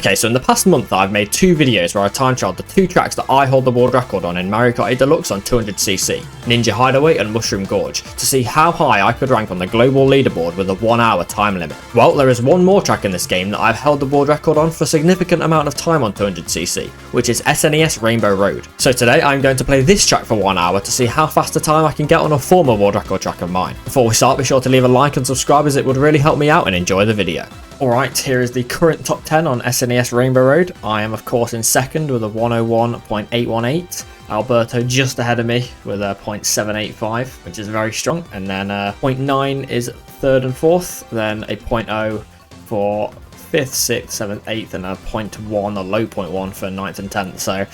Okay, so in the past month I've made 2 videos where I time trialed the 2 tracks that I hold the world record on in Mario Kart 8 Deluxe on 200cc, Ninja Hideaway and Mushroom Gorge, to see how high I could rank on the global leaderboard with a 1 hour time limit. Well, there is one more track in this game that I've held the world record on for a significant amount of time on 200cc, which is SNES Rainbow Road. So today I'm going to play this track for 1 hour to see how fast a time I can get on a former world record track of mine. Before we start, be sure to leave a like and subscribe as it would really help me out, and enjoy the video. Alright, here is the current top 10 on SNES Rainbow Road. I am of course in second with a 101.818. Alberto just ahead of me with a 0.785, which is very strong. And then 0.9 is third and fourth, then a 0.0 for 5th, 6th, 7th, 8th, and a 0.1, a low 0.1 for 9th and 10th. So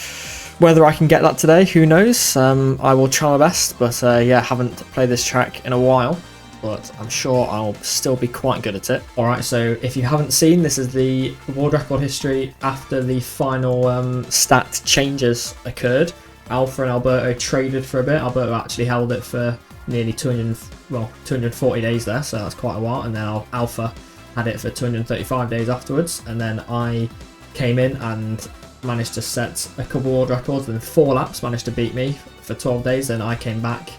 whether I can get that today, who knows? I will try my best, but yeah, haven't played this track in a while. But I'm sure I'll still be quite good at it. Alright, so if you haven't seen, this is the world record history after the final stat changes occurred. Alpha and Alberto traded for a bit. Alberto actually held it for nearly 240 days there, so that's quite a while. And then Alpha had it for 235 days afterwards. And then I came in and managed to set a couple world records. Then 4 laps managed to beat me for 12 days. Then I came back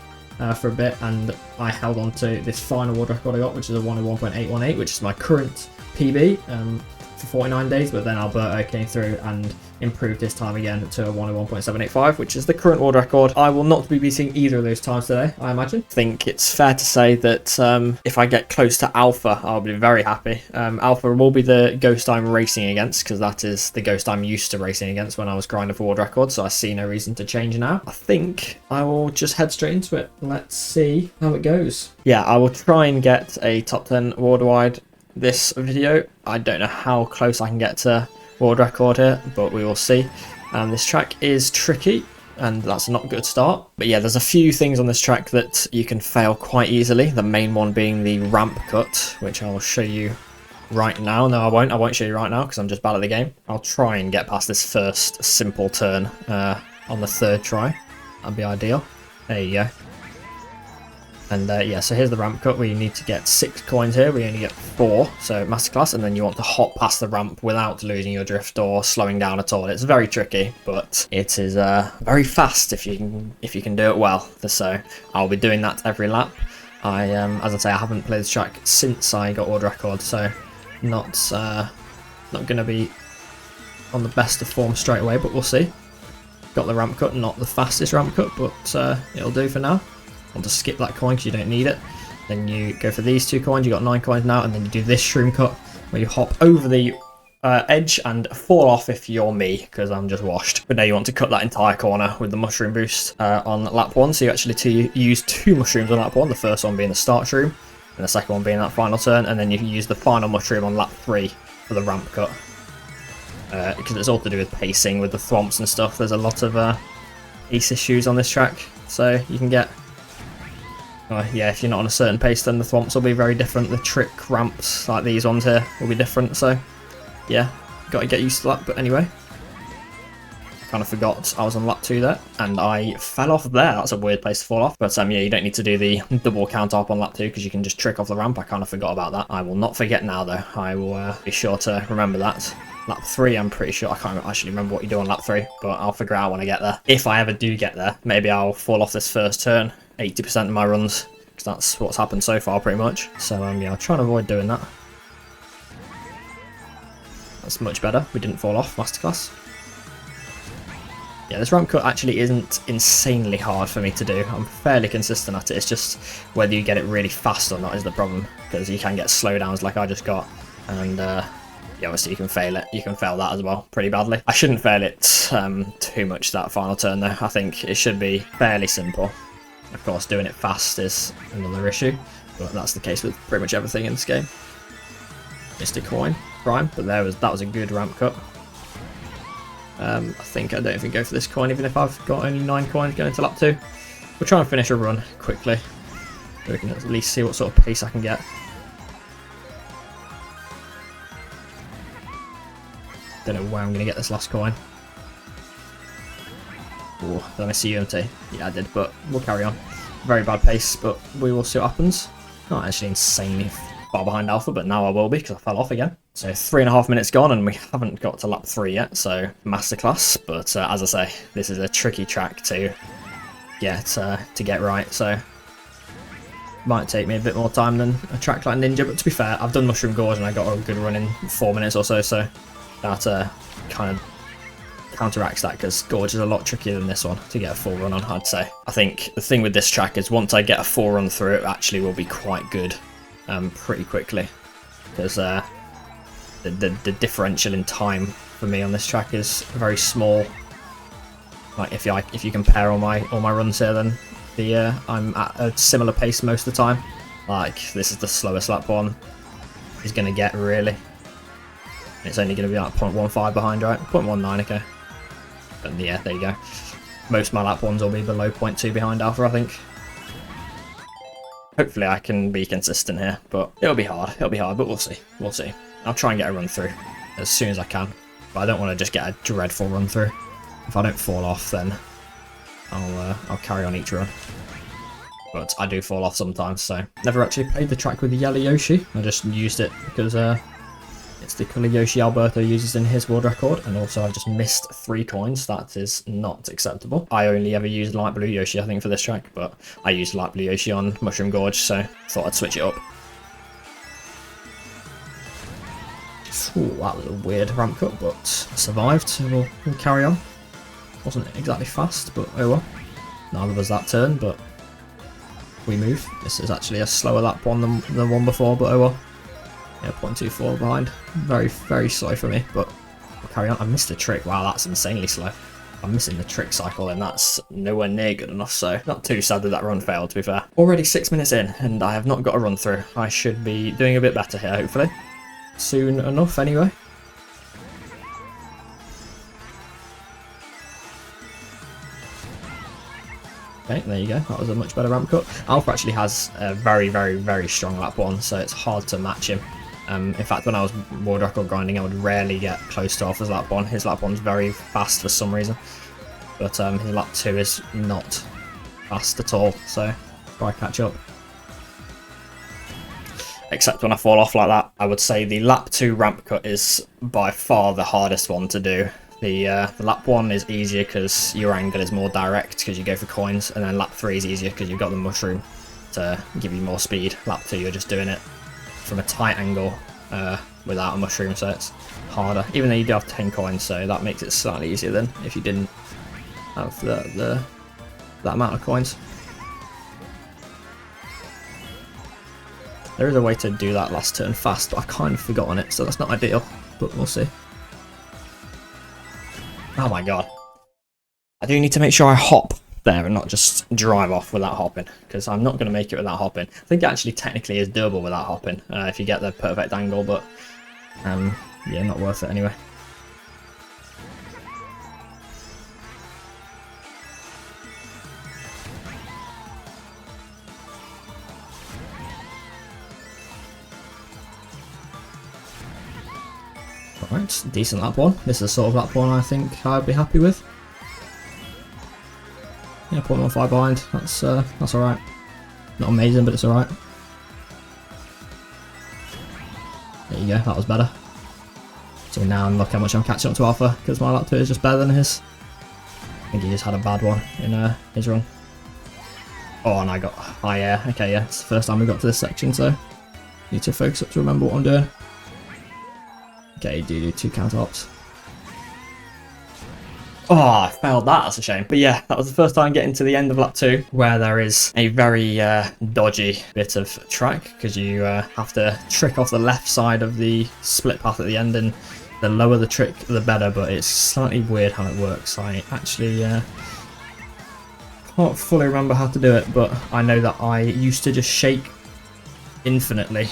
for a bit and I held on to this final world record I got, which is a 101.818, which is my current PB for 49 days. But then Alberto came through and improved his time again to a 101.785, which is the current world record. I will not be beating either of those times today, I imagine. I think it's fair to say that if I get close to Alpha, I'll be very happy. Alpha will be the ghost I'm racing against, because that is the ghost I'm used to racing against when I was grinding for world records, so I see no reason to change now. I think I will just head straight into it. Let's see how it goes. Yeah, I will try and get a top 10 worldwide this video. I don't know how close I can get to world record here, but we will see. This track is tricky, and that's not a good start. But yeah, there's a few things on this track that you can fail quite easily. The main one being the ramp cut, which I will show you right now. No, I won't show you right now because I'm just bad at the game. I'll try and get past this first simple turn on the 3rd try. That'd be ideal. There you go. And yeah, so here's the ramp cut. We need to get 6 coins here. We only get 4, so masterclass. And then you want to hop past the ramp without losing your drift or slowing down at all. It's very tricky, but it is very fast if you can do it well. So I'll be doing that every lap. As I say, I haven't played this track since I got world record, so not going to be on the best of form straight away, but we'll see. Got the ramp cut, not the fastest ramp cut, but it'll do for now. I'll just skip that coin because you don't need it. Then you go for these 2 coins. You got 9 coins now, and then you do this shroom cut where you hop over the edge and fall off if you're me, because I'm just washed. But now you want to cut that entire corner with the mushroom boost on lap 1. So you actually use 2 mushrooms on lap 1. The first one being the start shroom, and the second one being that final turn. And then you can use the final mushroom on lap 3 for the ramp cut. Because it's all to do with pacing with the thwomps and stuff. There's a lot of ace issues on this track, so you can get. Yeah, if you're not on a certain pace, then the thwomps will be very different. The trick ramps, like these ones here, will be different. So, yeah, got to get used to that. But anyway, I kind of forgot I was on lap 2 there, and I fell off there. That's a weird place to fall off. But yeah, you don't need to do the double count up on lap 2 because you can just trick off the ramp. I kind of forgot about that. I will not forget now, though. I will be sure to remember that. Lap 3, I'm pretty sure. I can't actually remember what you do on lap 3, but I'll figure out when I get there. If I ever do get there, maybe I'll fall off this first turn 80% of my runs, because that's what's happened so far pretty much. So yeah, I'll try and avoid doing that. That's much better. We didn't fall off. Masterclass. Yeah, this ramp cut actually isn't insanely hard for me to do. I'm fairly consistent at it. It's just whether you get it really fast or not is the problem, because you can get slowdowns like I just got, and yeah, obviously you can fail it. You can fail that as well pretty badly. I shouldn't fail it too much that final turn though. I think it should be fairly simple. Of course, doing it fast is another issue, but that's the case with pretty much everything in this game. Missed a coin, prime, but that was a good ramp cut. I think I don't even go for this coin, even if I've got only 9 coins going into lap 2. We'll try and finish a run quickly, so we can at least see what sort of pace I can get. Don't know where I'm going to get this last coin. Oh, did I miss a UMT? Yeah, I did, but we'll carry on. Very bad pace, but we will see what happens. Not actually insanely far behind Alpha, but now I will be because I fell off again. So 3.5 minutes gone, and we haven't got to lap 3 yet, so masterclass. But as I say, this is a tricky track to get right, so might take me a bit more time than a track like Ninja. But to be fair, I've done Mushroom Gorge and I got a good run in 4 minutes or so, so that kind of counteracts that, because Gorge is a lot trickier than this one to get a full run on, I'd say. I think the thing with this track is once I get a full run through, it actually will be quite good pretty quickly, because the differential in time for me on this track is very small. Like if you compare all my runs here, then I'm at a similar pace most of the time. Like this is the slowest lap one is gonna get, really. It's only gonna be like 0.15 behind, right? 0.19, okay. But yeah, there you go. Most of my lap ones will be below 0.2 behind Alpha, I think. Hopefully I can be consistent here, but it'll be hard. It'll be hard, but we'll see. We'll see. I'll try and get a run through as soon as I can, but I don't want to just get a dreadful run through. If I don't fall off, then I'll carry on each run. But I do fall off sometimes, so never actually played the track with the yellow Yoshi. I just used it because it's the colour Yoshi Alberto uses in his world record, and also I've just missed 3 coins. That is not acceptable. I only ever used light blue Yoshi, I think, for this track, but I used light blue Yoshi on Mushroom Gorge, so thought I'd switch it up. Ooh, that was a weird ramp cut, but I survived, so we'll carry on. Wasn't exactly fast, but oh well. Neither was that turn, but we move. This is actually a slower lap one than the one before, but oh well. Yeah, 0.24 behind. Very, very slow for me, but we'll carry on. I missed a trick. Wow, that's insanely slow. I'm missing the trick cycle, and that's nowhere near good enough, so not too sad that that run failed, to be fair. Already 6 minutes in, and I have not got a run through. I should be doing a bit better here, hopefully. Soon enough, anyway. Okay, there you go. That was a much better ramp cut. Alpha actually has a very, very, very strong lap one, so it's hard to match him. In fact, when I was world record grinding, I would rarely get close to Alpha's lap one. His lap one's very fast for some reason, but his lap 2 is not fast at all, so try catch up. Except when I fall off like that, I would say the lap 2 ramp cut is by far the hardest one to do. The lap 1 is easier because your angle is more direct because you go for coins, and then lap 3 is easier because you've got the mushroom to give you more speed. Lap 2 you're just doing it from a tight angle without a mushroom, so it's harder. Even though you do have 10 coins, so that makes it slightly easier than if you didn't have that amount of coins. There is a way to do that last turn fast, but I've kind of forgotten it, so that's not ideal, but we'll see. Oh my god. I do need to make sure I hop there and not just drive off without hopping, because I'm not going to make it without hopping. I think it actually technically is doable without hopping, if you get the perfect angle, but yeah, not worth it anyway. Alright, decent lap one. This is the sort of lap one I think I'd be happy with. Yeah, 0.15 behind. That's alright. Not amazing, but it's alright. There you go, that was better. So now look how much I'm catching up to Alpha, because my lap 2 is just better than his. I think he just had a bad one in his run. Oh, and I got high air. Okay, yeah, it's the first time we got to this section, so need to focus up to remember what I'm doing. Okay, do 2 counter hops. Oh, I failed that, that's a shame. But yeah, that was the first time getting to the end of lap 2, where there is a very dodgy bit of track, because you have to trick off the left side of the split path at the end, and the lower the trick, the better, but it's slightly weird how it works. I actually can't fully remember how to do it, but I know that I used to just shake infinitely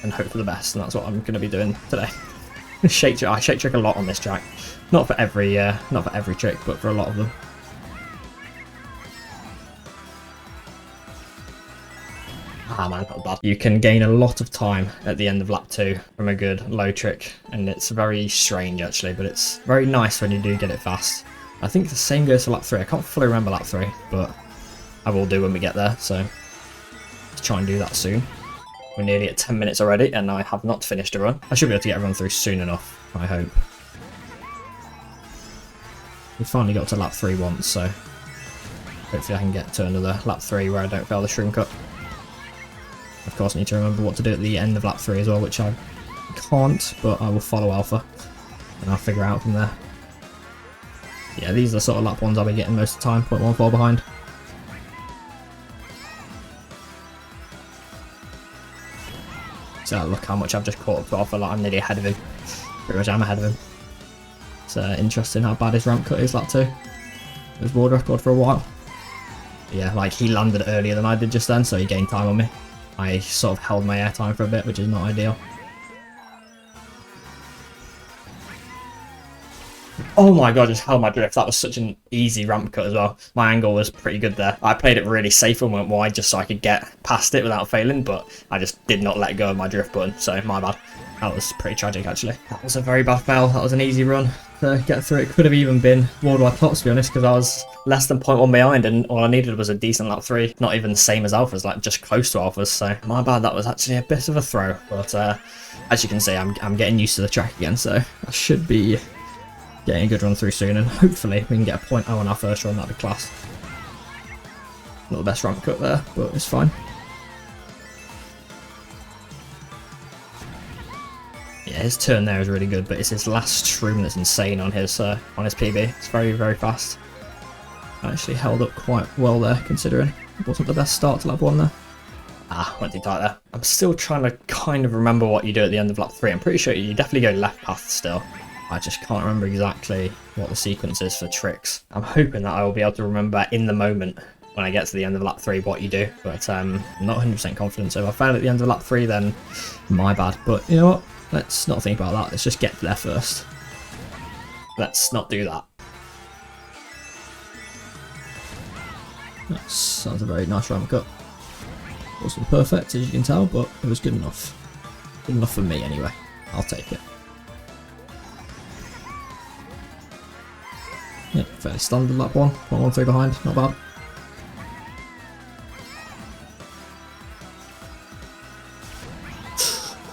and hope for the best, and that's what I'm going to be doing today. I shake trick a lot on this track. Not for every trick, but for a lot of them. Ah man, that was bad. You can gain a lot of time at the end of lap 2 from a good low trick, and it's very strange actually, but it's very nice when you do get it fast. I think the same goes for lap 3. I can't fully remember lap 3, but I will do when we get there, so let's try and do that soon. We're nearly at 10 minutes already, and I have not finished a run. I should be able to get a run through soon enough, I hope. We finally got to lap 3 once, so hopefully I can get to another lap 3 where I don't fail the shroom cut. Of course, I need to remember what to do at the end of lap 3 as well, which I can't, but I will follow Alpha, and I'll figure out from there. Yeah, these are the sort of lap ones I'll be getting most of the time, 0.14 behind. So look how much I've just caught up to Alpha, like I'm nearly ahead of him. Pretty much I'm ahead of him. It's interesting how bad his ramp cut is, lap 2. It was world record for a while. Yeah, like he landed earlier than I did just then, so he gained time on me. I sort of held my air time for a bit, which is not ideal. Oh my god, I just held my drift. That was such an easy ramp cut as well. My angle was pretty good there. I played it really safe and went wide just so I could get past it without failing, but I just did not let go of my drift button, so my bad. That was pretty tragic, actually. That was a very bad fail. That was an easy run to get through. It could have even been worldwide top, to be honest, because I was less than 0.1 behind, and all I needed was a decent lap 3. Not even the same as Alpha's, like just close to Alpha's, so my bad. That was actually a bit of a throw, but as you can see, I'm getting used to the track again, so I should be getting a good run through soon, and hopefully we can get a 0.0 on our first run. That'd be class. Not the best ramp cut there, but it's fine. Yeah, his turn there is really good, but it's his last shroom that's insane on his PB. It's very, very fast. Actually held up quite well there, considering it wasn't the best start to lap 1 there. Ah, went too tight there. I'm still trying to kind of remember what you do at the end of lap 3. I'm pretty sure you definitely go left path still. I just can't remember exactly what the sequence is for tricks. I'm hoping that I will be able to remember in the moment when I get to the end of lap 3 what you do, but I'm not 100% confident, so if I fail at the end of lap 3 then my bad. But you know what? Let's not think about that. Let's just get there first. Let's not do that. That sounds a very nice ramp cut. Wasn't perfect, as you can tell, but it was good enough. Good enough for me, anyway. I'll take it. Yeah, fairly standard lap 1. 1-1-3 behind, not bad.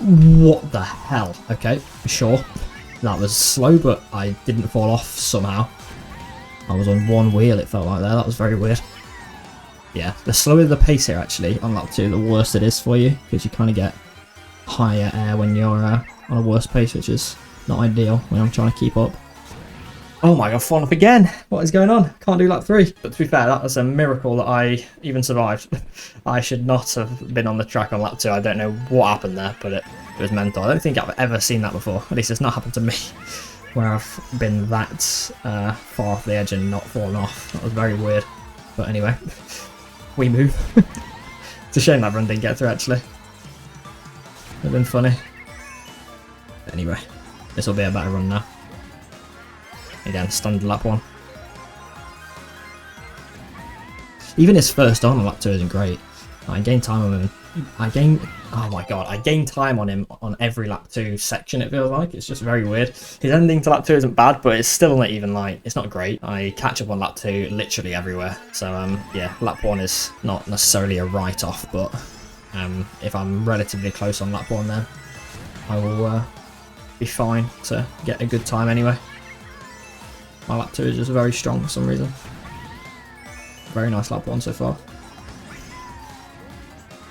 What the hell? Okay, sure. That was slow, but I didn't fall off somehow. I was on one wheel, it felt like there. That was very weird. Yeah, the slower the pace here, actually, on lap 2, the worse it is for you, because you kind of get higher air when you're on a worse pace, which is not ideal when I'm trying to keep up. Oh my god, fallen off again! What is going on? Can't do lap 3. But to be fair, that was a miracle that I even survived. I should not have been on the track on lap 2. I don't know what happened there, but it was mental. I don't think I've ever seen that before. At least it's not happened to me, where I've been that far off the edge and not fallen off. That was very weird. But anyway, we move. It's a shame that run didn't get through, actually. Would have been funny. But anyway, this will be a better run now. Again, standard lap 1. Even his first on lap 2 isn't great. I gained time on him. Oh my god, I gained time on him on every lap 2 section, it feels like. It's just very weird. His ending to lap 2 isn't bad, but it's still not even like, it's not great. I catch up on lap 2 literally everywhere. So yeah, lap 1 is not necessarily a write-off, but if I'm relatively close on lap 1 then I will be fine to get a good time anyway. My lap 2 is just very strong for some reason. Very nice lap 1 so far.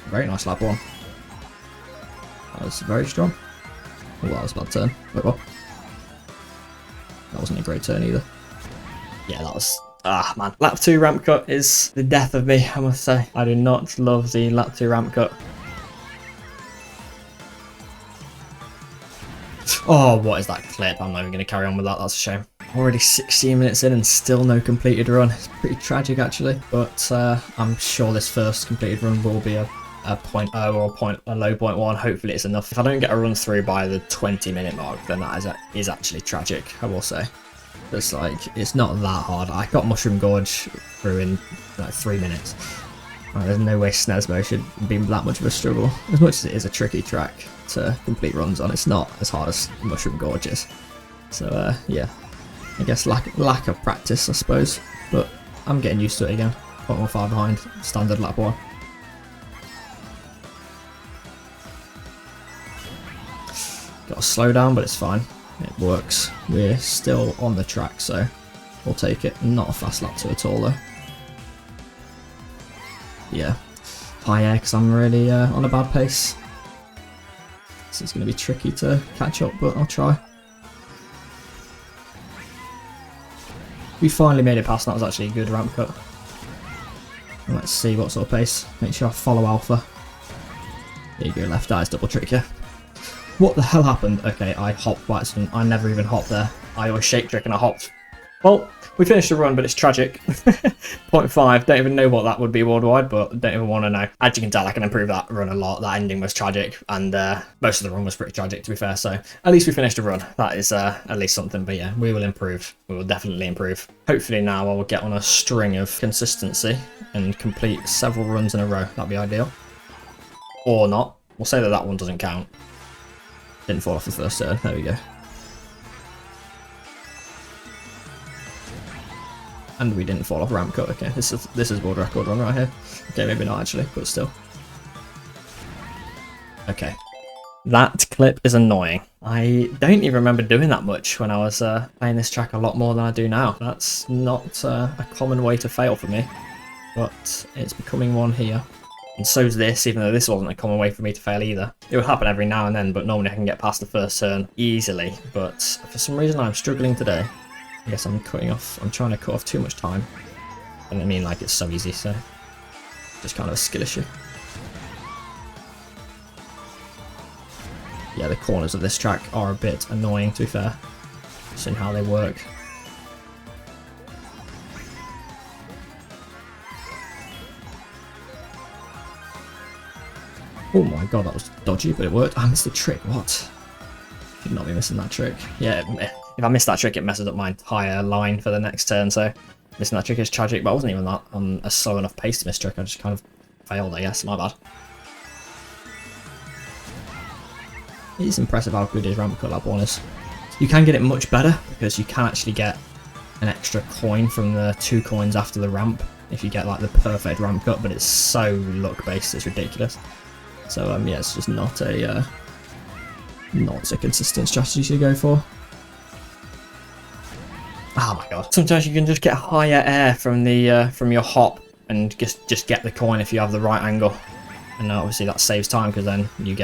Very nice lap 1. That was very strong. Oh, that was a bad turn. Wait, what? That wasn't a great turn either. Yeah, that was... Ah, man. Lap 2 ramp cut is the death of me, I must say. I do not love the lap 2 ramp cut. Oh, what is that clip? I'm not even going to carry on with that. That's a shame. Already 16 minutes in and still no completed run. It's pretty tragic, actually. But I'm sure this first completed run will be a 0.0 or a low 0.1. Hopefully it's enough. If I don't get a run through by the 20-minute mark, then that is actually tragic, I will say. It's like, it's not that hard. I got Mushroom Gorge through in like 3 minutes. There's no way SNES mode should be that much of a struggle. As much as it is a tricky track to complete runs on, it's not as hard as Mushroom Gorge is. So yeah, I guess lack of practice, I suppose. But I'm getting used to it again. 0.15 behind, standard lap 1. slow down, but it's fine. It works. We're still on the track, so we'll take it. Not a fast lap 2 at all, though. Yeah. High air, because I'm really on a bad pace. This is going to be tricky to catch up, but I'll try. We finally made it past, and that was actually a good ramp cut. And let's see what sort of pace. Make sure I follow Alpha. There you go, left eye's double trick here. What the hell happened? Okay, I hopped by accident. I never even hopped there. I always shake trick and I hopped. Well, we finished the run, but it's tragic. 0.5, don't even know what that would be worldwide, but don't even want to know. As you can tell, I can improve that run a lot. That ending was tragic, and most of the run was pretty tragic, to be fair, so at least we finished a run. That is at least something, but yeah, we will improve. We will definitely improve. Hopefully now I will get on a string of consistency and complete several runs in a row. That'd be ideal. Or not. We'll say that that one doesn't count. Didn't fall off the first turn. There we go. And we didn't fall off ramp cut. Okay, this is world record run right here. Okay, maybe not actually, but still. Okay, that clip is annoying. I don't even remember doing that much when I was playing this track a lot more than I do now. That's not a common way to fail for me, but it's becoming one here. And so's this, even though this wasn't a common way for me to fail either. It would happen every now and then, but normally I can get past the first turn easily. But for some reason I'm struggling today. I guess I'm trying to cut off too much time. And I mean, like, it's so easy, so just kind of a skill issue. Yeah, the corners of this track are a bit annoying, to be fair, just in how they work. Oh my god, that was dodgy, but it worked. I missed the trick, what? Should not be missing that trick. Yeah, if I miss that trick, it messes up my entire line for the next turn, so missing that trick is tragic, but I wasn't even that on a slow enough pace to miss trick. I just kind of failed, I guess. My bad. It is impressive how good his ramp cut lap 1 is. You can get it much better, because you can actually get an extra coin from the 2 coins after the ramp if you get like the perfect ramp cut, but it's so luck based, it's ridiculous. So yeah, it's just not a consistent strategy to go for. Oh my god! Sometimes you can just get higher air from the from your hop and just get the coin if you have the right angle, and obviously that saves time because then you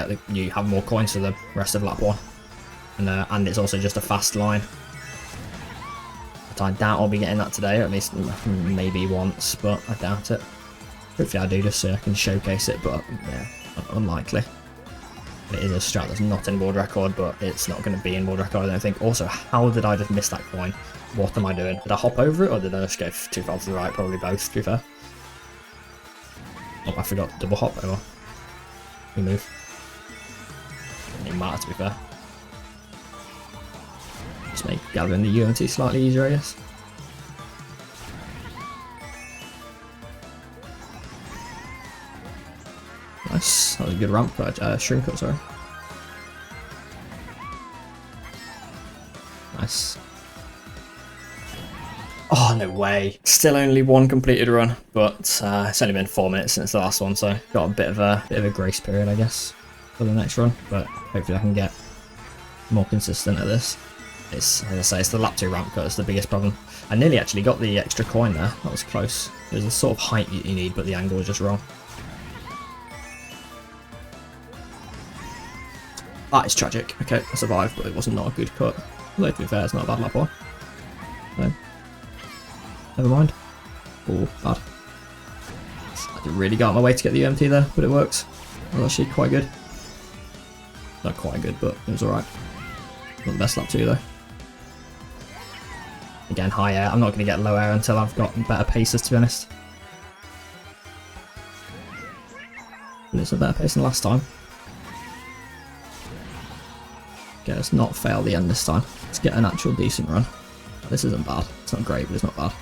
have more coins for the rest of lap 1, and it's also just a fast line. But I doubt I'll be getting that today, or at least maybe once, but I doubt it. Hopefully I do, just so I can showcase it, but yeah. Unlikely. It is a strat that's not in world record, but it's not going to be in world record, I don't think. Also, how did I just miss that coin? What am I doing? Did I hop over it, or did I just go too far to the right? Probably both, to be fair. Oh, I forgot to double hop over. We move. Doesn't even matter, to be fair. Just make gathering the UMT slightly easier, I guess. Nice, that was a good ramp cut, shrimp cut, sorry. Nice. Oh, no way. Still only one completed run, but it's only been 4 minutes since the last one, so got a bit of a grace period, I guess, for the next run, but hopefully I can get more consistent at this. It's, as I say, it's the lap 2 ramp cut that's the biggest problem. I nearly actually got the extra coin there, that was close. There's the sort of height you need, but the angle was just wrong. That is tragic. Okay, I survived, but it wasn't not a good cut. Although, to be fair, it's not a bad lap 1. So, never mind. Oh, bad. I didn't really go out my way to get the UMT there, but it works. It was actually quite good. Not quite good, but it was alright. Not the best lap 2 though. Again, high air. I'm not going to get low air until I've got better paces, to be honest. But it's a better pace than last time. Okay, let's not fail the end this time. Let's get an actual decent run. This isn't bad. It's not great, but it's not bad.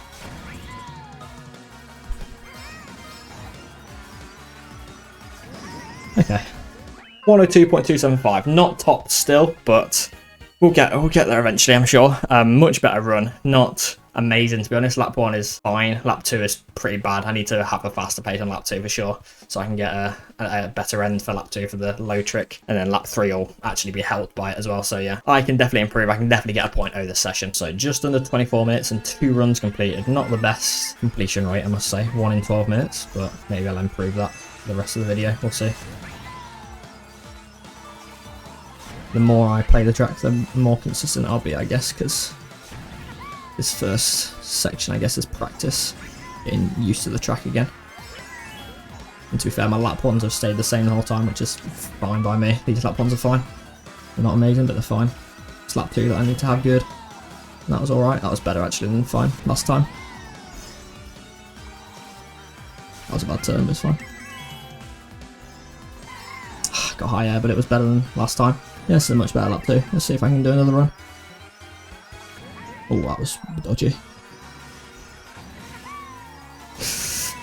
Okay. 102.275. Not top still, but We'll get there eventually, I'm sure. Much better run. Not amazing, to be honest. Lap 1 is fine. Lap 2 is pretty bad. I need to have a faster pace on lap 2 for sure, so I can get a better end for lap 2 for the low trick. And then lap 3 will actually be helped by it as well. So yeah, I can definitely improve. I can definitely get a 0.0 this session. So just under 24 minutes and 2 runs completed. Not the best completion rate, I must say. 1 in 12 minutes, but maybe I'll improve that for the rest of the video. We'll see. The more I play the track, the more consistent I'll be, I guess, because this first section, I guess, is practice, getting used to the track again. And to be fair, my lap 1s have stayed the same the whole time, which is fine by me. These lap 1s are fine. They're not amazing, but they're fine. It's lap 2 that I need to have good. And that was alright. That was better, actually, than fine last time. That was a bad turn, but it's fine. Got high air, but it was better than last time. Yeah, this is a much better lap 2. Let's see if I can do another run. Oh, that was dodgy.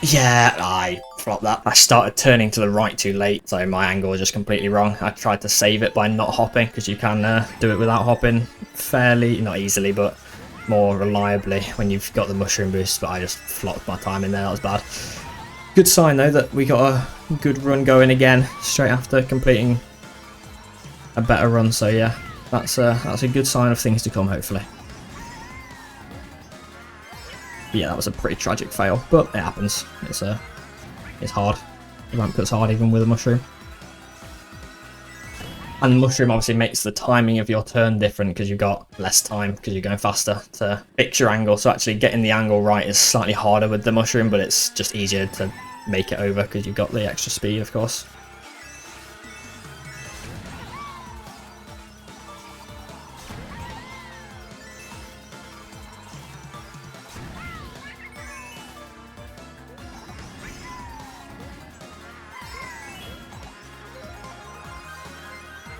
Yeah, I flopped that. I started turning to the right too late, so my angle was just completely wrong. I tried to save it by not hopping, because you can do it without hopping fairly, not easily, but more reliably when you've got the mushroom boost, but I just flopped my time in there. That was bad. Good sign, though, that we got a good run going again straight after completing a better run, so yeah, that's a good sign of things to come, hopefully. But yeah, that was a pretty tragic fail, but it happens. It's hard. The ramp cut's hard even with a mushroom. And the mushroom obviously makes the timing of your turn different because you've got less time because you're going faster to fix your angle. So actually getting the angle right is slightly harder with the mushroom, but it's just easier to make it over because you've got the extra speed, of course.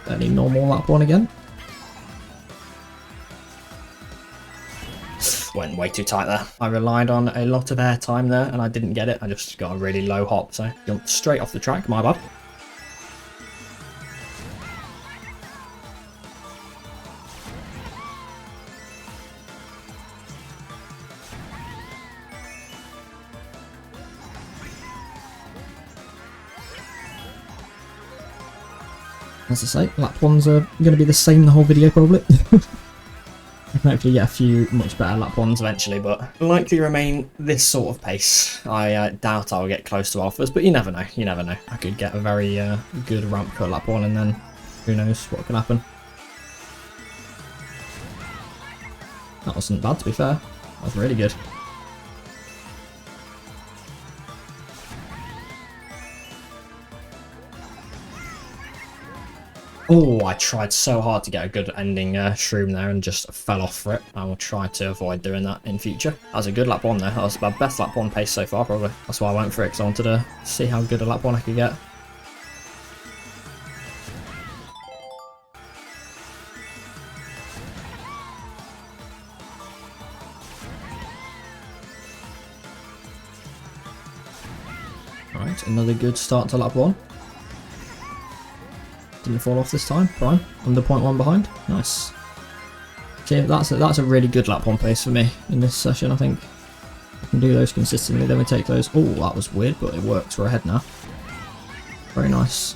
Fairly normal lap 1 again. Went way too tight there. I relied on a lot of air time there and I didn't get it. I just got a really low hop, so jumped straight off the track, my bad. As I say, lap 1s are going to be the same the whole video probably. I can hopefully get a few much better lap 1s eventually, but likely remain this sort of pace. I doubt I'll get close to alphas, but you never know, you never know. I could get a very good ramp cut lap 1 and then who knows what can happen. That wasn't bad, to be fair. That was really good. Oh, I tried so hard to get a good ending shroom there and just fell off for it. I will try to avoid doing that in future. That was a good lap 1 there. That was my best lap 1 pace so far, probably. That's why I went for it, because I wanted to see how good a lap 1 I could get. Alright, another good start to lap 1. Didn't fall off this time. Prime. Under 0.1 behind. Nice. Okay, that's a really good lap 1 pace for me in this session, I think. I can do those consistently, then we take those. Oh, that was weird, but it works. We're ahead now. Very nice.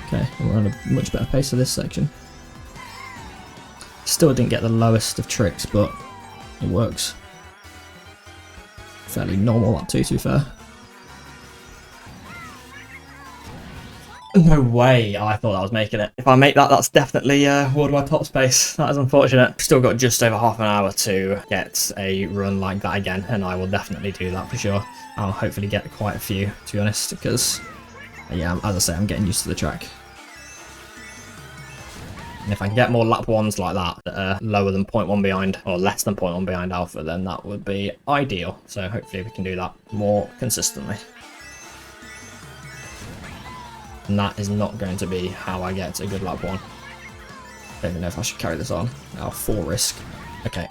Okay, we're on a much better pace for this section. Still didn't get the lowest of tricks, but it works. Fairly normal lap 2, to be fair. No way. I thought I was making it. If I make that, that's definitely worldwide top space. That is unfortunate. Still got just over half an hour to get a run like that again, and I will definitely do that for sure. I'll hopefully get quite a few, to be honest, because, yeah, as I say, I'm getting used to the track. And if I can get more lap 1s like that are lower than 0.1 behind, or less than 0.1 behind alpha, then that would be ideal. So hopefully we can do that more consistently. And that is not going to be how I get a good lap 1. Don't even know if I should carry this on. Oh, 4 risk. Okay.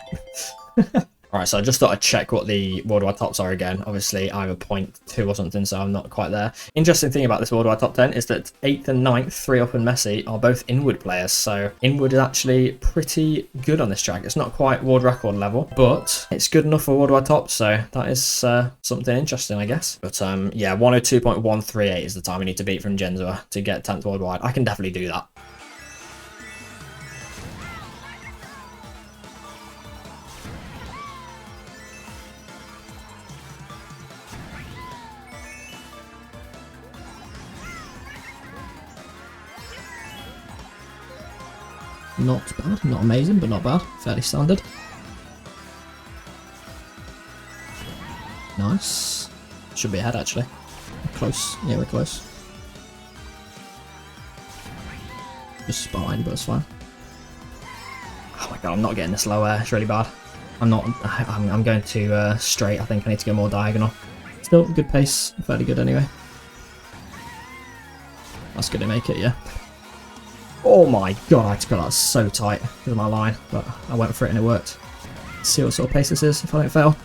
Alright, so I just thought I'd check what the worldwide tops are again. Obviously, I'm a 0.2 or something, so I'm not quite there. Interesting thing about this worldwide top 10 is that 8th and 9th, 3up and Messi, are both Inward players. So Inward is actually pretty good on this track. It's not quite world record level, but it's good enough for worldwide tops. So that is something interesting, I guess. But yeah, 102.138 is the time we need to beat from Genzua to get 10th worldwide. I can definitely do that. Not bad, not amazing, but not bad. Fairly standard. Nice. Should be ahead, actually. Close. Yeah, we're close. Just spine, but it's fine. Oh my god, I'm not getting this low air. It's really bad. I'm going too straight. I think I need to go more diagonal. Still, good pace. Fairly good anyway. That's going to make it, yeah. Oh my god, I just got that so tight with my line, but I went for it and it worked. Let's see what sort of pace this is if I don't fail.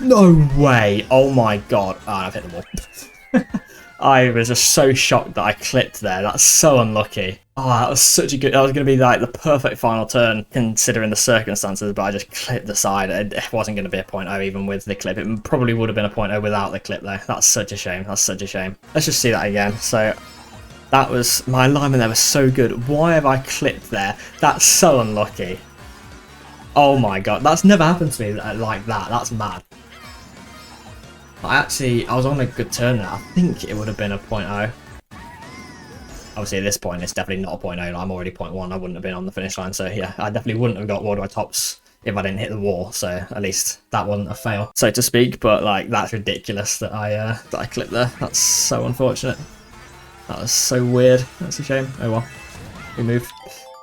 No way! Oh my god. Oh, I've hit the wall. I was just so shocked that I clipped there. That's so unlucky. Oh, that was such a good... That was going to be like the perfect final turn considering the circumstances, but I just clipped the side. It wasn't going to be a 0.0 even with the clip. It probably would have been a 0.0 without the clip though. That's such a shame. That's such a shame. Let's just see that again. So... that was... my alignment there was so good. Why have I clipped there? That's so unlucky. Oh my god. That's never happened to me like that. That's mad. I was on a good turn there. I think it would have been a 0.0. Obviously at this point it's definitely not a 0.0. I'm already 0.1. I wouldn't have been on the finish line. So yeah, I definitely wouldn't have got worldwide tops if I didn't hit the wall. So at least that wasn't a fail, so to speak. But like, that's ridiculous that I clipped there. That's so unfortunate. That was so weird. That's a shame. Oh well. We moved.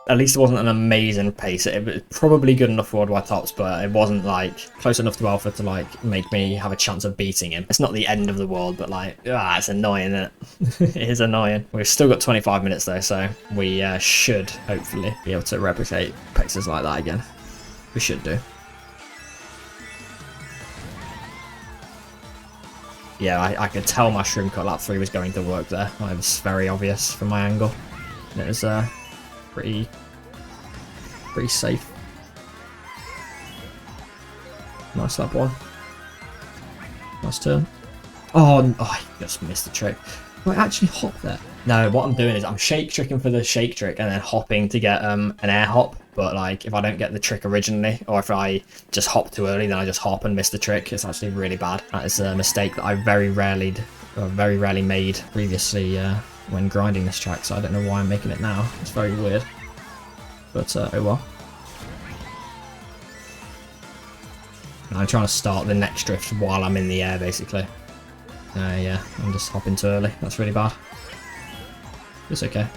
At least it wasn't an amazing pace. It was probably good enough for worldwide tops, but it wasn't like close enough to Alpha to like make me have a chance of beating him. It's not the end of the world, but like, it's annoying, isn't it? It is annoying. We've still got 25 minutes though, so we should hopefully be able to replicate paces like that again. We should do. Yeah, I could tell my shroom cut lap 3 was going to work there. It was very obvious from my angle. And it was pretty safe. Nice lap 1. Nice turn. Oh, I just missed the trick. Do I actually hop there? No, what I'm doing is I'm shake tricking for the shake trick and then hopping to get an air hop. But like, if I don't get the trick originally, or if I just hop too early, then I just hop and miss the trick. It's actually really bad. That is a mistake that I very rarely made previously when grinding this track. So I don't know why I'm making it now. It's very weird. But oh well. I'm trying to start the next drift while I'm in the air, basically. Yeah, I'm just hopping too early. That's really bad. It's okay.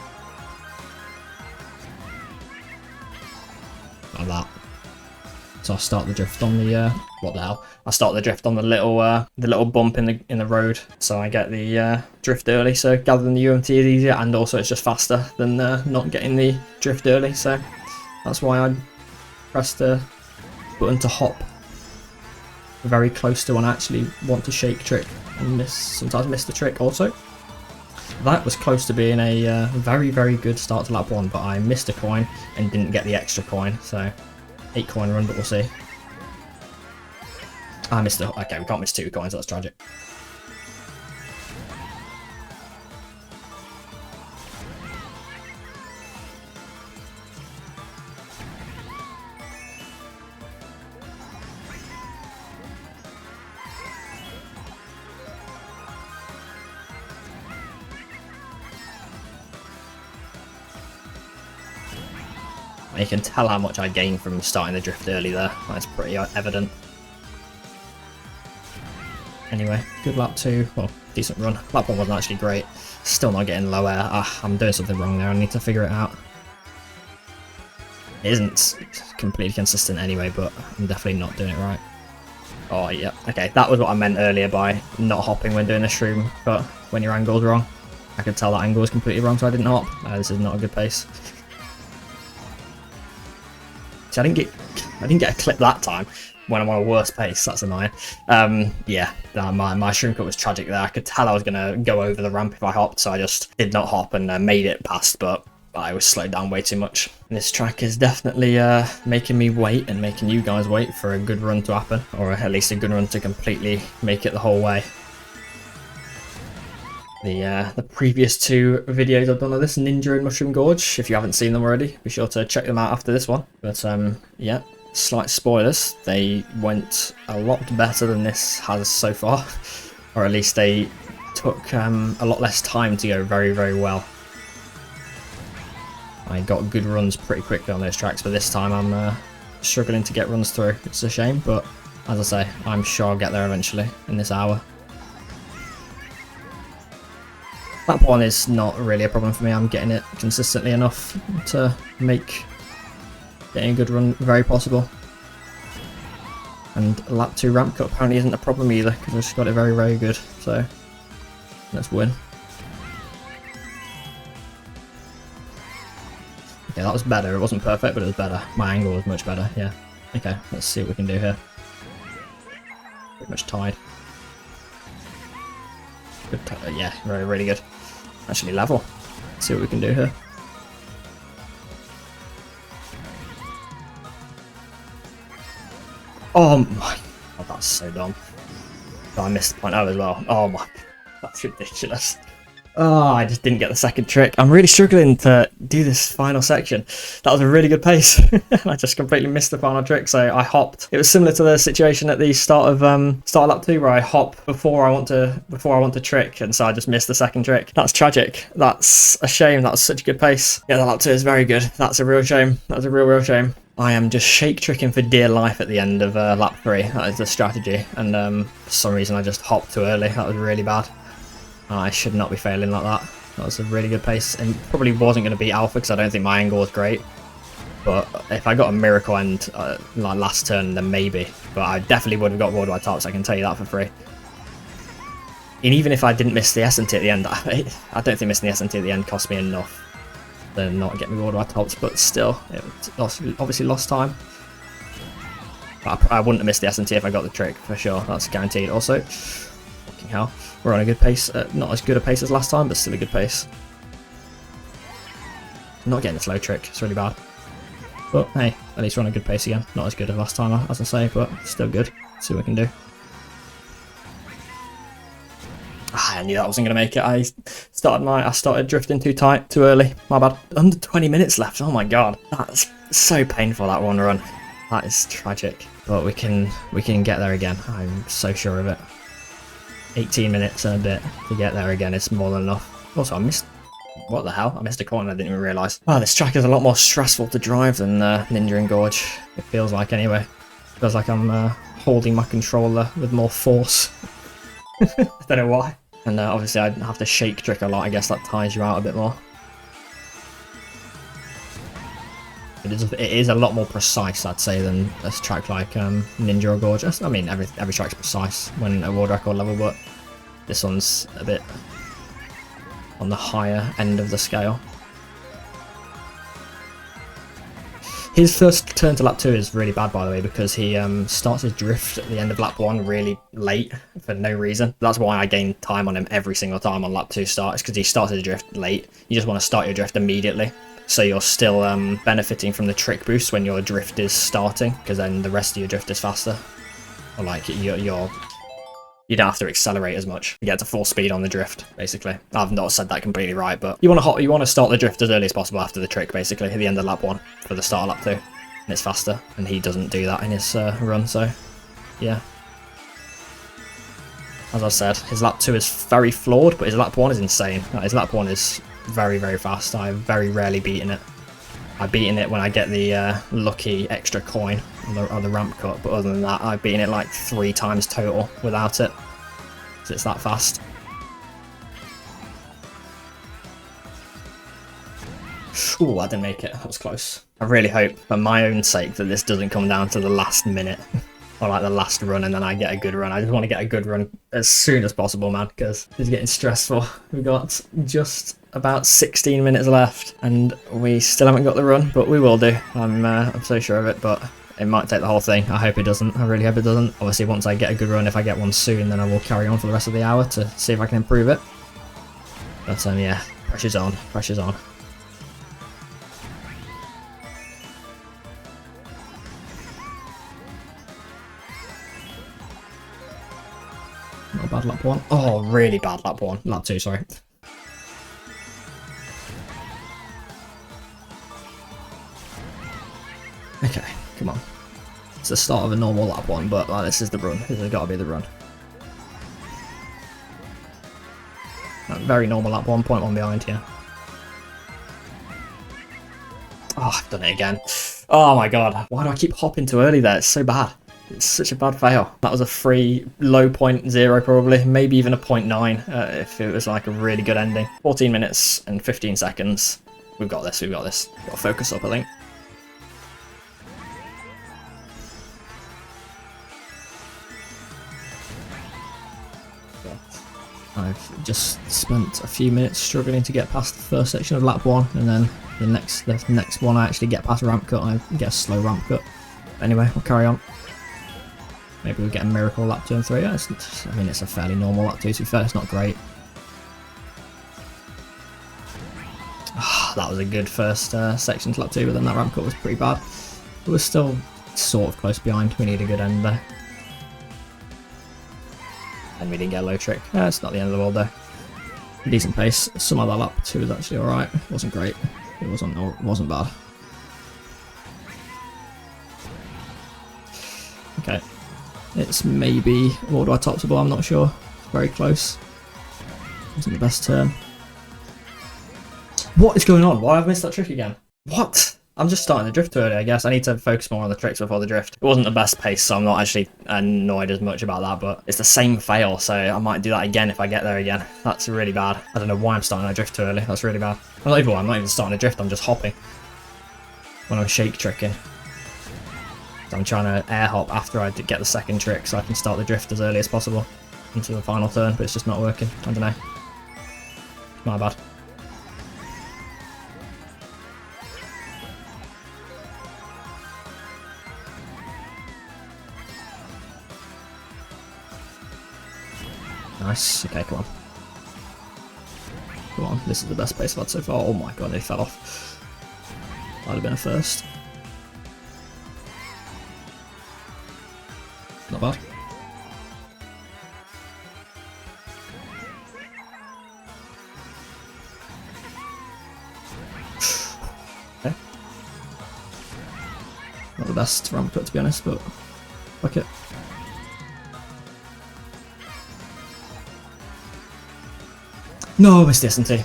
Like that. So I start the drift on the what the hell? I start the drift on the little bump in the road, so I get the drift early. So gathering the UMT is easier, and also it's just faster than not getting the drift early. So that's why I press the button to hop very close to when I actually want to shake trick and sometimes miss the trick also. That was close to being a very good start to lap 1, but I missed a coin and didn't get the extra coin, so 8 coin run, but we'll see. I missed the... okay, we can't miss 2 coins, that's tragic. You can tell how much I gained from starting the drift early there. That's pretty evident. Anyway, good lap 2. Well, decent run. Lap 1 wasn't actually great. Still not getting low air. I'm doing something wrong there. I need to figure it out. It isn't completely consistent anyway, but I'm definitely not doing it right. Oh, yeah. Okay, that was what I meant earlier by not hopping when doing the shroom, but when your angle's wrong. I could tell that angle was completely wrong, so I didn't hop. This is not a good pace. So I didn't get a clip that time when I'm on a worse pace. That's annoying. Yeah, my mushroom cut was tragic there. I could tell I was gonna go over the ramp if I hopped, so I just did not hop and made it past, but I was slowed down way too much. This track is definitely making me wait and making you guys wait for a good run to happen, or at least a good run to completely make it the whole way. The previous 2 videos I've done of this, Ninja and Mushroom Gorge, if you haven't seen them already, be sure to check them out after this one. But yeah, slight spoilers, they went a lot better than this has so far, or at least they took a lot less time to go very, very well. I got good runs pretty quickly on those tracks, but this time I'm struggling to get runs through. It's a shame, but as I say, I'm sure I'll get there eventually in this hour. Lap 1 is not really a problem for me. I'm getting it consistently enough to make getting a good run very possible. And lap 2 ramp cut apparently isn't a problem either, because I just got it very, very good. So let's win. Okay, that was better. It wasn't perfect, but it was better. My angle was much better, yeah. Okay, let's see what we can do here. Pretty much tied. Good, yeah, very, really good. Actually level. Let's see what we can do here. Oh my, oh, that's so dumb. Oh, I missed the point O as well. Oh my, that's ridiculous. Oh, I just didn't get the second trick. I'm really struggling to do this final section. That was a really good pace. I just completely missed the final trick, so I hopped. It was similar to the situation at the start of lap 2, where I hop before I want to trick, and so I just missed the second trick. That's tragic. That's a shame. That was such a good pace. Yeah, the lap 2 is very good. That's a real shame. That's a real shame. I am just shake tricking for dear life at the end of lap 3. That is the strategy, and for some reason I just hopped too early. That was really bad. I should not be failing like that. That was a really good pace, and probably wasn't going to beat Alpha because I don't think my angle was great. But if I got a miracle end like last turn, then maybe. But I definitely would have got worldwide tops, I can tell you that for free. And even if I didn't miss the S&T at the end, I don't think missing the S&T at the end cost me enough to not get me worldwide tops, but still, it obviously lost time. But I wouldn't have missed the S&T if I got the trick, for sure, that's guaranteed. Also, fucking hell, we're on a good pace, not as good a pace as last time, but still a good pace. Not getting the slow trick, it's really bad. But hey, at least we're on a good pace again. Not as good as last time, as I say, but still good. Let's see what we can do. I knew that wasn't going to make it. I started drifting too tight, too early. My bad. Under 20 minutes left. Oh my god, that's so painful, that one run. That is tragic. But we can get there again. I'm so sure of it. 18 minutes and a bit to get there again is more than enough. Also, I missed. What the hell? I missed a corner. I didn't even realise. Oh, this track is a lot more stressful to drive than Ninja and Gorge. It feels like, anyway. It feels like I'm holding my controller with more force. I don't know why. And obviously I have to shake trick a lot. I guess that tires you out a bit more. It is a lot more precise, I'd say, than a track like Ninja or Gorge. I mean, every track's precise when at world record level, but this one's a bit on the higher end of the scale. His first turn to lap 2 is really bad, by the way, because he starts his drift at the end of lap 1 really late for no reason. That's why I gain time on him every single time on lap 2 starts, because he starts his drift late. You just want to start your drift immediately, so you're still benefiting from the trick boost when your drift is starting, because then the rest of your drift is faster. Or like you don't have to accelerate as much. You get to full speed on the drift, basically. I've not said that completely right, but you want to start the drift as early as possible after the trick, basically, at the end of lap 1 for the start of lap 2. And it's faster, and he doesn't do that in his run, so yeah. As I said, his lap 2 is very flawed, but his lap 1 is insane. His lap 1 is very, very fast. I've very rarely beaten it. I've beaten it when I get the lucky extra coin on the ramp cut, but other than that, I've beaten it like 3 times total without it. So it's that fast. Ooh, I didn't make it. That was close. I really hope, for my own sake, that this doesn't come down to the last minute. Or like the last run and then I get a good run. I just want to get a good run as soon as possible, man, because it's getting stressful. We've got just about 16 minutes left, and we still haven't got the run, but we will do. I'm so sure of it, but it might take the whole thing. I hope it doesn't. I really hope it doesn't. Obviously, once I get a good run, if I get one soon, then I will carry on for the rest of the hour to see if I can improve it. But yeah, pressure's on. Pressure's on. Not a bad lap 1. Oh, really bad lap 1. Lap 2, sorry. Okay, come on. It's the start of a normal lap 1, but like, this is the run. This has got to be the run. Very normal lap 1, 0.1 behind here. Oh, I've done it again. Oh my god. Why do I keep hopping too early there? It's so bad. It's such a bad fail. That was a free low 0.0 probably, maybe even a 0.9 if it was like a really good ending. 14 minutes and 15 seconds. We've got this, we've got this. Got to focus up, I think. I've just spent a few minutes struggling to get past the first section of lap 1, and then the next one I actually get past a ramp cut, I get a slow ramp cut. Anyway, we'll carry on. Maybe we'll get a miracle lap 2 and 3. Yeah, I mean, it's a fairly normal lap 2, to be fair, it's not great. That was a good first section to lap 2, but then that ramp cut was pretty bad. It was still sort of close behind. We need a good end there. And we didn't get a low trick. It's not the end of the world though. Decent pace. Some other lap 2 was actually alright. It wasn't great. It wasn't bad. Okay. It's maybe order topsable, I'm not sure. Very close. Wasn't the best turn. What is going on? Why have I missed that trick again? What? I'm just starting to drift too early, I guess. I need to focus more on the tricks before the drift. It wasn't the best pace, so I'm not actually annoyed as much about that, but it's the same fail, so I might do that again if I get there again. That's really bad. I don't know why I'm starting to drift too early. That's really bad. I'm not even starting to drift, I'm just hopping. When I'm shake tricking. So I'm trying to air hop after I get the second trick so I can start the drift as early as possible into the final turn, but it's just not working. I don't know. My bad. Nice. Okay, come on. Come on, this is the best pace I've had so far. Oh my god, they fell off. Might have been a first. Not bad. Okay. Not the best ramp cut to be honest, but fuck it. No, I missed the S&T.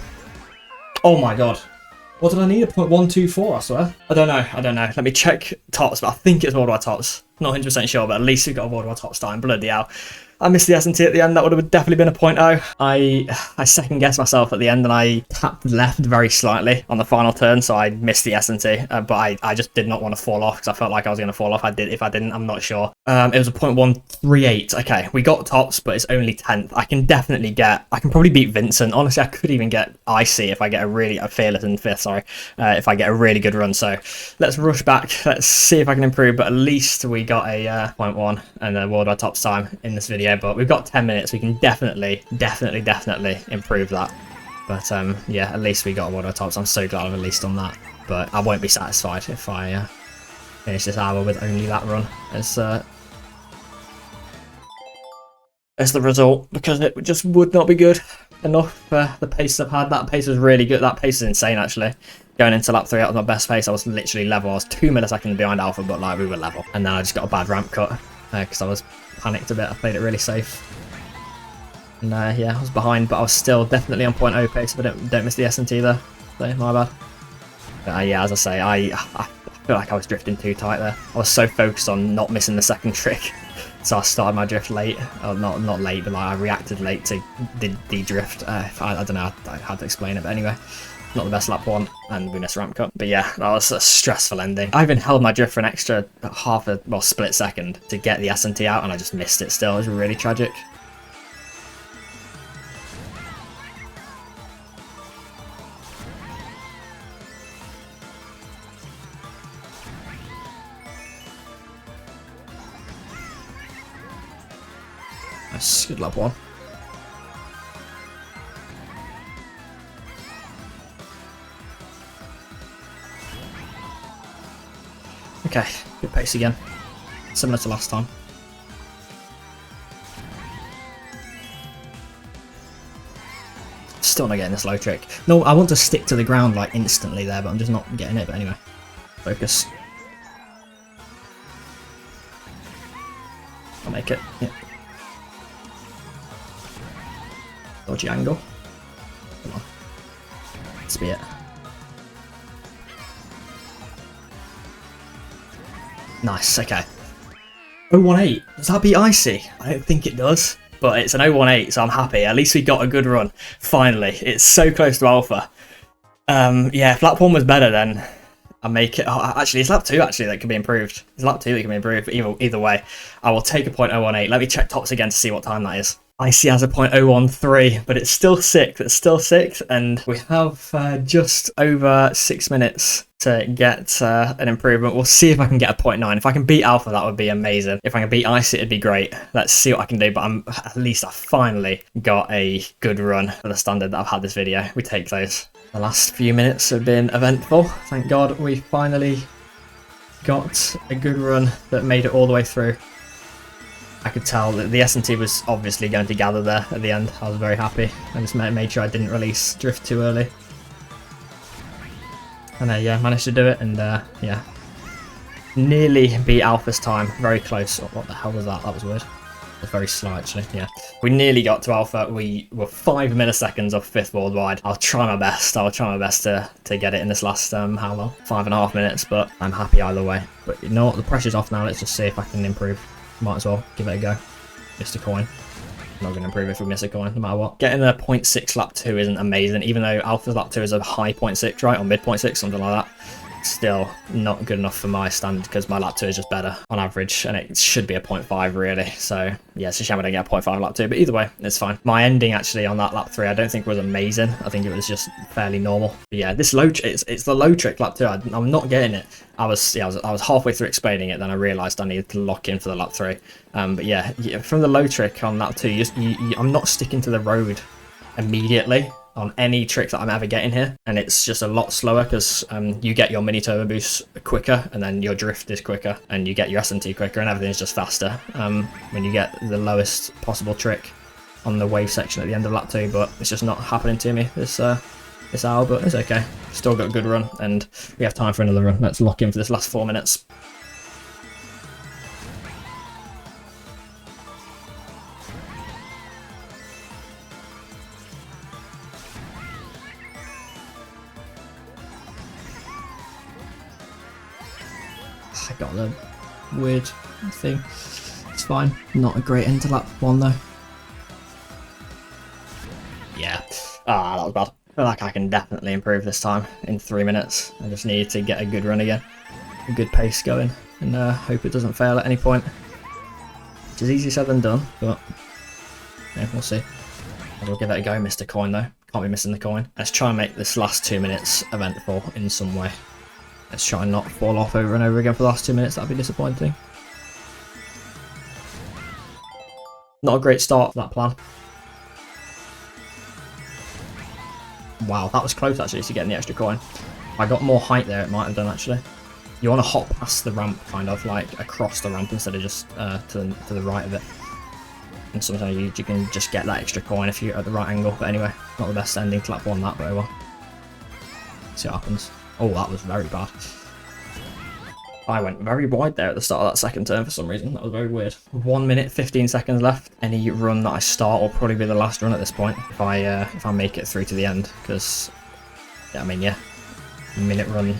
Oh my god. What did I need? A 0.124, I swear. I don't know. Let me check tops, but I think it's worldwide tops. Not 100% sure, but at least we got a worldwide tops time. Bloody hell. I missed the S&T at the end. That would have definitely been a 0.0. I second guessed myself at the end and I tapped left very slightly on the final turn, so I missed the S&T. But I just did not want to fall off because I felt like I was going to fall off. If I didn't, I'm not sure. It was a 0.138. Okay, we got tops, but it's only 10th. I can probably beat Vincent. Honestly, I could even get IC if I get a fearless in 5th, sorry. If I get a really good run. So let's rush back. Let's see if I can improve, but at least we got a 0.1 and a worldwide tops time in this video. But we've got 10 minutes. We can definitely improve that. But yeah, at least we got a worldwide tops. I'm so glad I'm at least on that. But I won't be satisfied if I finish this hour with only that run as the result, because it just would not be good enough for the pace I've had. That pace was really good. That pace is insane actually. Going into lap 3, that was my best pace. I was literally level. I was 2 milliseconds behind Alpha, but like we were level. And then I just got a bad ramp cut because I was panicked a bit. I played it really safe. And yeah, I was behind, but I was still definitely on 0.0 pace if I don't miss the S&T there. So my bad. But yeah, as I say, I feel like I was drifting too tight there. I was so focused on not missing the second trick. So I started my drift late. Oh, not late, but like I reacted late to the drift. I don't know how to explain it, but anyway. Not the best lap 1, and we missed ramp cut. But yeah, that was a stressful ending. I even held my drift for an extra split second to get the S&T out, and I just missed it still. It was really tragic. That's good lap 1. Okay, good pace again. Similar to last time. Still not getting this low trick. No, I want to stick to the ground like instantly there, but I'm just not getting it. But anyway, focus. I'll make it. Yeah. Dodgy angle. Come on. Let's be it. Nice, okay. 018. Does that beat Icy? I don't think it does, but it's an 018, so I'm happy. At least we got a good run. Finally. It's so close to Alpha. Yeah, if lap 1 was better, then I make it. Oh, actually, it's lap 2 actually that can be improved. It's lap 2 that can be improved. Either way, I will take a 0.018. Let me check tops again to see what time that is. Icy has a 0.013, but it's still 6. It's still 6, and we have just over 6 minutes to get an improvement. We'll see if I can get a 0.9. If I can beat Alpha, that would be amazing. If I can beat Icy, it'd be great. Let's see what I can do, but at least I finally got a good run for the standard that I've had this video. We take those. The last few minutes have been eventful. Thank God we finally got a good run that made it all the way through. I could tell that the S&T was obviously going to gather there at the end. I was very happy. I just made sure I didn't release drift too early. And yeah, managed to do it, and yeah, nearly beat Alpha's time. Very close. Oh, what the hell was that? That was weird. It was very slow actually. Yeah, we nearly got to Alpha. We were 5 milliseconds off 5th worldwide. I'll try my best. I'll try my best to get it in this last how long? 5.5 minutes. But I'm happy either way. But you know what? The pressure's off now. Let's just see if I can improve. Might as well give it a go. Missed a coin. Not going to improve if we miss a coin, no matter what. Getting a 0.6 lap 2 isn't amazing, even though Alpha's lap 2 is a high 0.6, right? Or mid 0.6, something like that. Still not good enough for my standard because my lap 2 is just better on average, and it should be a 0.5 really. So yeah, it's a shame I don't get a 0.5 lap 2, but either way, it's fine. My ending actually on that lap 3 I don't think was amazing. I think it was just fairly normal. But yeah, this low it's the low trick lap 2. I'm not getting it. I was halfway through explaining it, then I realised I needed to lock in for the lap 3. But yeah, from the low trick on lap 2, I'm not sticking to the road immediately on any trick that I'm ever getting here, and it's just a lot slower because you get your mini turbo boost quicker, and then your drift is quicker, and you get your S&T quicker, and everything's just faster when you get the lowest possible trick on the wave section at the end of lap 2. But it's just not happening to me this hour, but it's okay. Still got a good run, and we have time for another run. Let's lock in for this last 4 minutes. I got the weird thing. It's fine. Not a great end to lap 1 though. Yeah. That was bad. I feel like I can definitely improve this time in 3 minutes. I just need to get a good run again. A good pace going. And hope it doesn't fail at any point. Which is easier said than done, but yeah, we'll see. I'll give it a go. Missed a coin though. Can't be missing the coin. Let's try and make this last 2 minutes eventful in some way. Let's try and not fall off over and over again for the last 2 minutes. That'd be disappointing. Not a great start for that plan. Wow, that was close actually to getting the extra coin. If I got more height there, it might have done actually. You want to hop past the ramp, kind of like across the ramp instead of just to the right of it. And sometimes you can just get that extra coin if you're at the right angle. But anyway, not the best ending to lap 1 that, but oh well. See what happens. Oh, that was very bad. I went very wide there at the start of that second turn for some reason. That was very weird. 1 minute, 15 seconds left. Any run that I start will probably be the last run at this point if I make it through to the end. Because, yeah, I mean, yeah, minute run,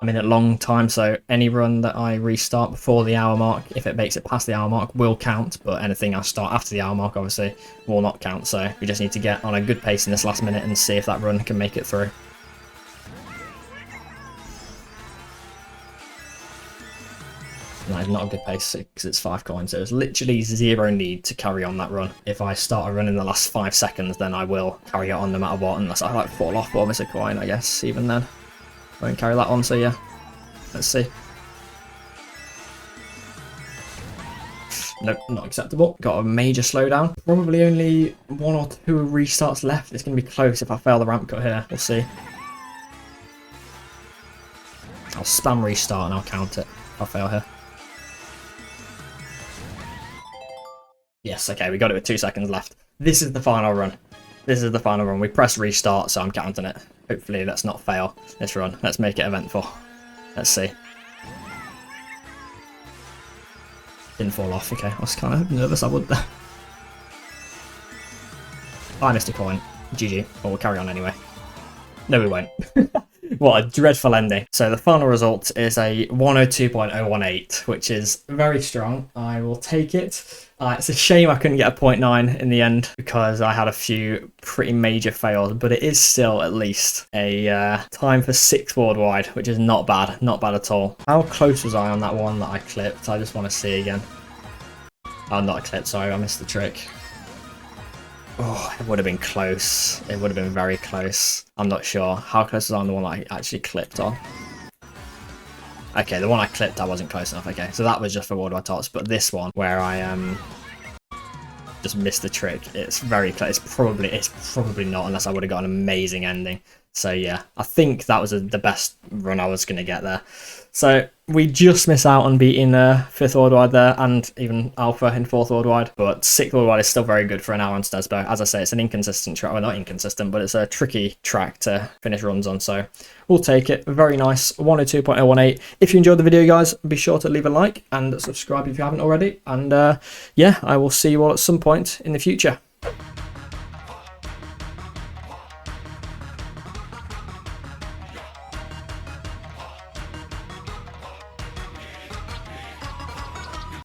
a minute long time. So any run that I restart before the hour mark, if it makes it past the hour mark, will count. But anything I start after the hour mark, obviously, will not count. So we just need to get on a good pace in this last minute and see if that run can make it through. That is not a good pace because it's 5 coins. There's literally zero need to carry on that run. If I start a run in the last 5 seconds, then I will carry it on no matter what, unless I like fall off or miss a coin, I guess. Even then, I won't carry that on. So yeah, let's see. Nope, not acceptable. Got a major slowdown. Probably only 1 or 2 restarts left. It's going to be close if I fail the ramp cut here. We'll see. I'll spam restart and I'll count it if I fail here. Yes, okay, we got it with 2 seconds left. This is the final run. This is the final run. We press restart, so I'm counting it. Hopefully let's not fail this run. Let's make it eventful. Let's see. Didn't fall off, okay. I was kind of nervous I would there. I missed a coin. GG. But we'll carry on anyway. No, we won't. What a dreadful ending. So the final result is a 102.018, which is very strong. I will take it. It's a shame I couldn't get a 0.9 in the end because I had a few pretty major fails, but it is still at least a time for 6th worldwide, which is not bad. Not bad at all. How close was I on that one that I clipped? I just want to see again. Oh, not a clip, sorry, I missed the trick. Oh, it would have been close. It would have been very close. I'm not sure. How close was I on the one I actually clipped on? Okay, the one I clipped, I wasn't close enough. Okay, so that was just for worldwide tops, but this one where I just missed the trick, it's very close. It's probably not unless I would have got an amazing ending. So yeah, I think that was the best run I was going to get there. So we just miss out on beating 5th worldwide there and even Alpha in 4th worldwide, but 6th worldwide is still very good for an hour on Stesbo. As I say, it's an inconsistent track. Well, not inconsistent, but it's a tricky track to finish runs on, so we'll take it. Very nice, 102.018. If you enjoyed the video, guys, be sure to leave a like and subscribe if you haven't already. And yeah, I will see you all at some point in the future.